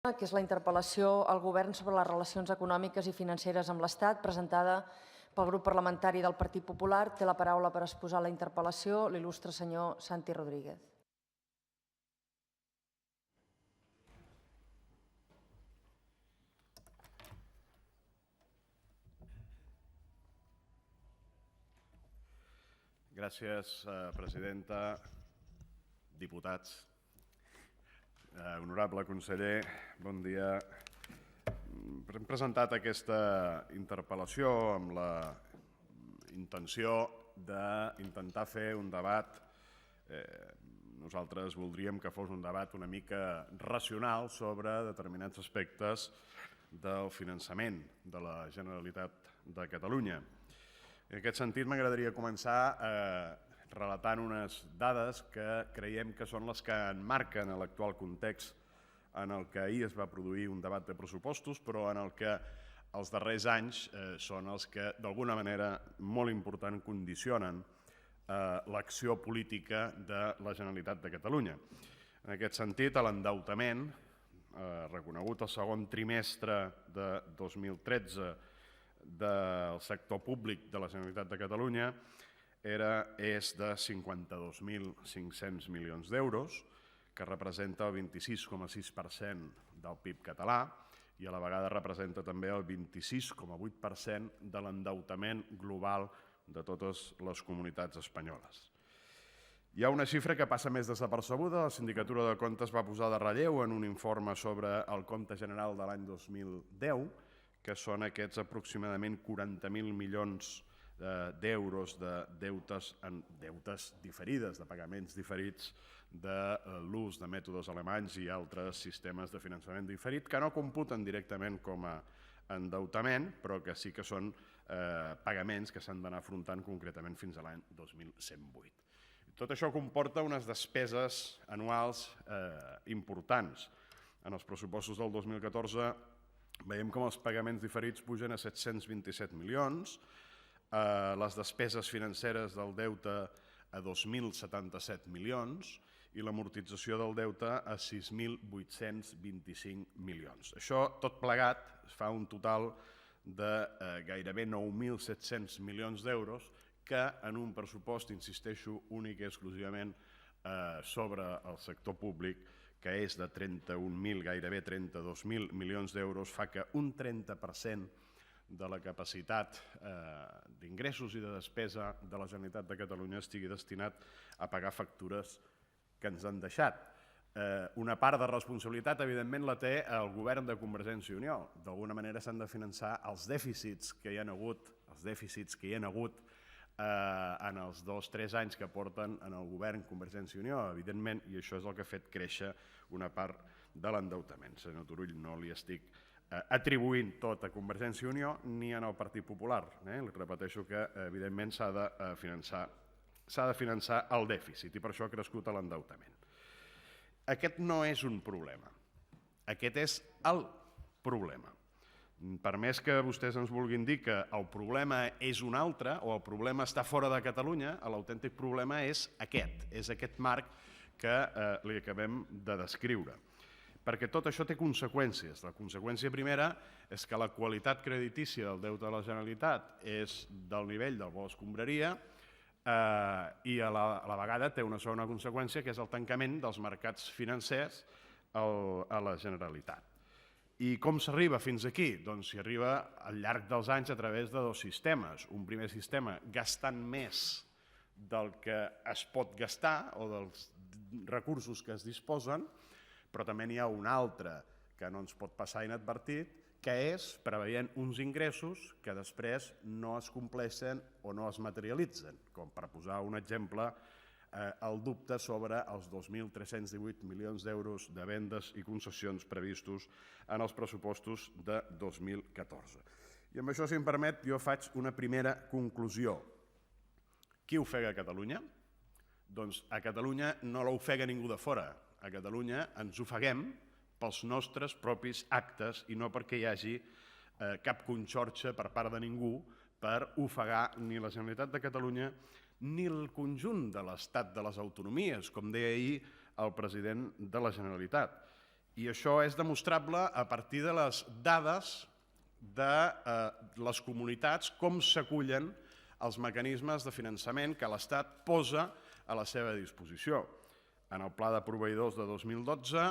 que és la interpel·lació al Govern sobre les relacions econòmiques i financeres amb l'Estat, presentada pel grup parlamentari del Partit Popular. Té la paraula per exposar la interpel·lació l'il·lustre senyor Santi Rodríguez. Gràcies, presidenta, diputats. Honorable conseller, bon dia. Hem presentat aquesta interpel·lació amb la intenció d'intentar fer un debat. Nosaltres voldríem que fos un debat una mica racional sobre determinats aspectes del finançament de la Generalitat de Catalunya. En aquest sentit, m'agradaria començar relatant unes dades que creiem que són les que enmarquen l'actual context en el que ahir es va produir un debat de pressupostos, però en el que els darrers anys són els que, d'alguna manera molt important, condicionen l'acció política de la Generalitat de Catalunya. En aquest sentit, l'endeutament, reconegut al segon trimestre de 2013, del sector públic de la Generalitat de Catalunya és de 52.500 milions d'euros, que representa el 26,6% del PIB català i a la vegada representa també el 26,8% de l'endeutament global de totes les comunitats espanyoles. Hi ha una xifra que passa més desapercebuda. La Sindicatura de Comptes va posar de relleu en un informe sobre el compte general de l'any 2010, que són aquests aproximadament 40.000 milions d'euros de deutes diferides, de pagaments diferits de l'ús de mètodes alemanys i altres sistemes de finançament diferit, que no computen directament com a endeutament, però que sí que són pagaments que s'han d'anar afrontant concretament fins a l'any 2108. Tot això comporta unes despeses anuals importants. En els pressupostos del 2014 veiem com els pagaments diferits pugen a 727 milions, les despeses financeres del deute a 2.077 milions i l'amortització del deute a 6.825 milions. Això, tot plegat, fa un total de gairebé 9.700 milions d'euros que en un pressupost, insisteixo, únic i exclusivament sobre el sector públic, que és de 31.000, gairebé 32.000 milions d'euros, fa que un 30% de la capacitat d'ingressos i de despesa de la Generalitat de Catalunya estigui destinat a pagar factures que ens han deixat. Una part de responsabilitat, evidentment, la té el govern de Convergència i Unió. D'alguna manera s'han de finançar els dèficits que hi ha hagut en els 2 o 3 anys que porten en el govern Convergència i Unió, evidentment, i això és el que ha fet créixer una part de l'endeutament. Senyor Turull, no li estic atribuint tot a Convergència i Unió ni al Partit Popular. Li repeteixo que, evidentment, s'ha de finançar el dèficit i per això ha crescut l'endeutament. Aquest no és un problema. Aquest és el problema. Per més que vostès ens vulguin dir que el problema és un altre o el problema està fora de Catalunya, l'autèntic problema és aquest marc que li acabem de descriure. Perquè tot això té conseqüències. La conseqüència primera és que la qualitat creditícia del deute de la Generalitat és del nivell del bo escombraria i a la vegada té una segona conseqüència, que és el tancament dels mercats financers a la Generalitat. I com s'arriba fins aquí? Doncs s'hi arriba al llarg dels anys a través de 2 sistemes. Un primer sistema gastant més del que es pot gastar o dels recursos que es disposen, però també n'hi ha un altre que no ens pot passar inadvertit, que és preveient uns ingressos que després no es compleixen o no es materialitzen, com per posar un exemple, el dubte sobre els 2.318 milions d'euros de vendes i concessions previstos en els pressupostos de 2014. I amb això, si em permet, jo faig una primera conclusió. Qui ofega Catalunya? Doncs a Catalunya no l'ofega ningú de fora. A Catalunya ens ofeguem pels nostres propis actes i no perquè hi hagi cap conxorxa per part de ningú per ofegar ni la Generalitat de Catalunya ni el conjunt de l'estat de les autonomies, com deia ahir el president de la Generalitat. I això és demostrable a partir de les dades de les comunitats, com s'acullen els mecanismes de finançament que l'Estat posa a la seva disposició. En el pla de proveïdors de 2012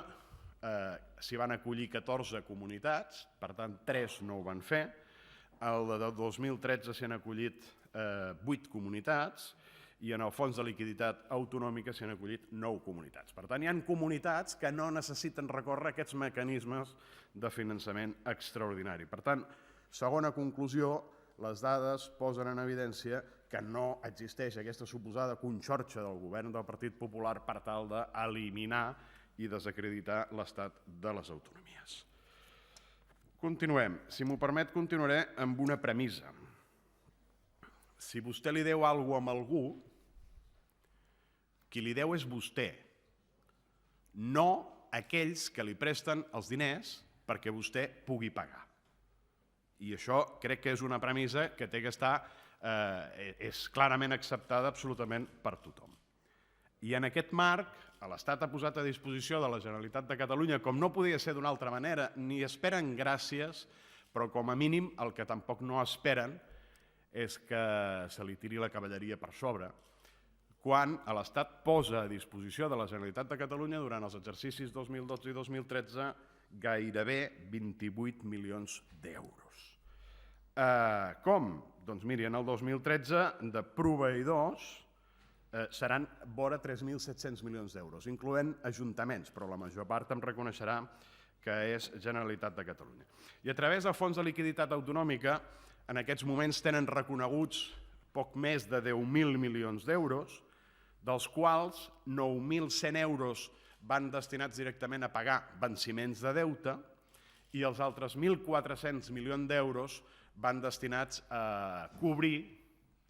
s'hi van acollir 14 comunitats, per tant 3 no ho van fer. El de 2013 s'hi han acollit 8 comunitats i en el Fons de Liquiditat Autonòmica s'hi han acollit 9 comunitats. Per tant, hi ha comunitats que no necessiten recórrer aquests mecanismes de finançament extraordinari. Per tant, segona conclusió, les dades posen en evidència que no existeix aquesta suposada conxorxa del govern del Partit Popular per tal d'eliminar i desacreditar l'estat de les autonomies. Continuem. Si m'ho permet, continuaré amb una premissa. Si vostè li deu alguna cosa a algú, qui li deu és vostè, no aquells que li presten els diners perquè vostè pugui pagar. I això crec que és una premissa que té que estar, és clarament acceptada absolutament per tothom. I en aquest marc, l'Estat ha posat a disposició de la Generalitat de Catalunya, com no podia ser d'una altra manera, ni esperen gràcies, però com a mínim el que tampoc no esperen és que se li tiri la cavalleria per sobre, quan l'Estat posa a disposició de la Generalitat de Catalunya durant els exercicis 2012 i 2013 gairebé 28 milions d'euros. Com? Doncs miri, en el 2013 de proveïdors seran vora 3.700 milions d'euros, incloent ajuntaments, però la major part em reconeixerà que és Generalitat de Catalunya. I a través del Fons de Liquiditat Autonòmica, en aquests moments tenen reconeguts poc més de 10.000 milions d'euros, dels quals 9.100 euros van destinats directament a pagar venciments de deute i els altres 1.400 milions d'euros van destinats a cobrir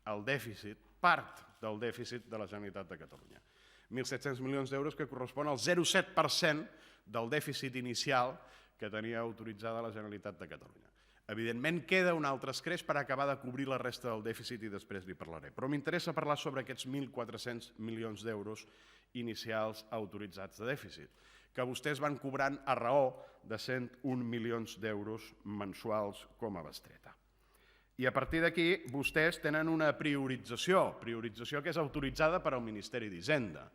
el dèficit, part del dèficit de la Generalitat de Catalunya. 1.700 milions d'euros que correspon al 0,7% del dèficit inicial que tenia autoritzada la Generalitat de Catalunya. Evidentment, queda un altre escreix per acabar de cobrir la resta del dèficit i després li parlaré. Però m'interessa parlar sobre aquests 1.400 milions d'euros inicials autoritzats de dèficit, que vostès van cobrant a raó de 101 milions d'euros mensuals com a bestreta. I a partir d'aquí, vostès tenen una priorització que és autoritzada per al Ministeri d'Hisenda.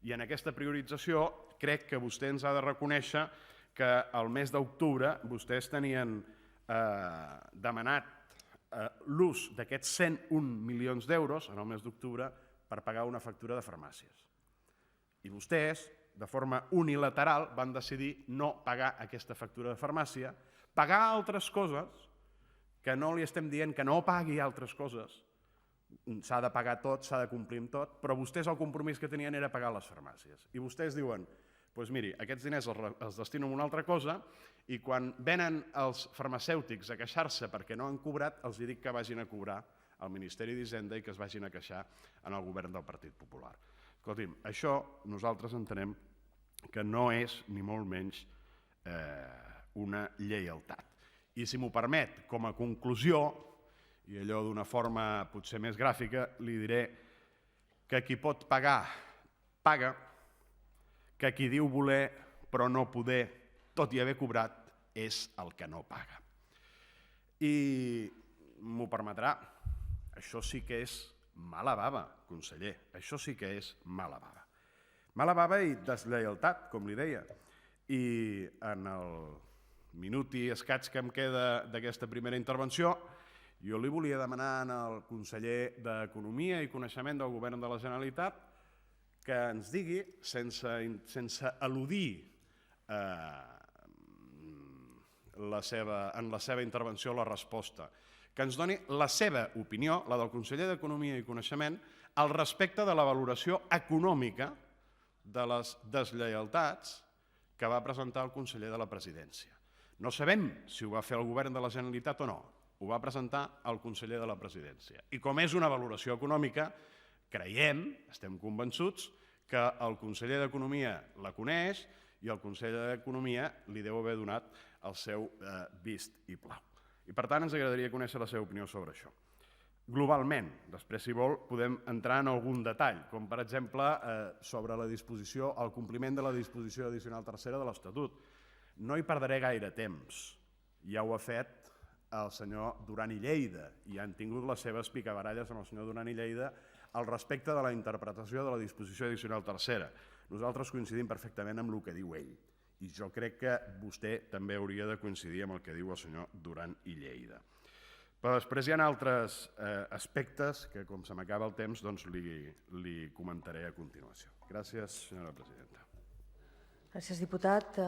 I en aquesta priorització crec que vostè ens ha de reconèixer que al mes d'octubre vostès tenien demanat l'ús d'aquests 101 milions d'euros en el mes d'octubre per pagar una factura de farmàcies. I vostès, de forma unilateral, van decidir no pagar aquesta factura de farmàcia, pagar altres coses, que no li estem dient que no pagui altres coses, s'ha de pagar tot, s'ha de complir amb tot, però vostès el compromís que tenien era pagar les farmàcies. I vostès diuen, doncs miri, aquests diners els destino a una altra cosa i quan venen els farmacèutics a queixar-se perquè no han cobrat, els dic que vagin a cobrar al Ministeri d'Hisenda i que es vagin a queixar en el govern del Partit Popular. Escolti'm, això nosaltres entenem que no és ni molt menys una lleialtat. I si m'ho permet, com a conclusió, i allò d'una forma potser més gràfica, li diré que qui pot pagar, paga, que qui diu voler però no poder, tot i haver cobrat, és el que no paga. I m'ho permetrà, això sí que és mala bava, conseller, això sí que és mala bava. Mala bava i deslleialtat, com li deia. I en el minut i escaig que em queda d'aquesta primera intervenció, jo li volia demanar al conseller d'Economia i Coneixement del Govern de la Generalitat que ens digui, sense al·ludir en la seva intervenció a la resposta, que ens doni la seva opinió, la del conseller d'Economia i Coneixement, al respecte de la valoració econòmica de les deslleialtats que va presentar el conseller de la Presidència. No sabem si ho va fer el govern de la Generalitat o no, ho va presentar el conseller de la Presidència. I com és una valoració econòmica, creiem, estem convençuts, que el conseller d'Economia la coneix i el conseller d'Economia li deu haver donat el seu vist i plau. I per tant ens agradaria conèixer la seva opinió sobre això. Globalment, després si vol podem entrar en algun detall, com per exemple sobre la disposició, el compliment de la disposició addicional tercera de l'Estatut. No hi perdré gaire temps. Ja ho ha fet el senyor Duran i Lleida i han tingut les seves picabaralles amb el senyor Duran i Lleida al respecte de la interpretació de la disposició addicional tercera. Nosaltres coincidim perfectament amb el que diu ell i jo crec que vostè també hauria de coincidir amb el que diu el senyor Duran i Lleida. Però després hi ha altres aspectes que, com se m'acaba el temps, doncs li comentaré a continuació. Gràcies, senyora presidenta. Gràcies, diputat.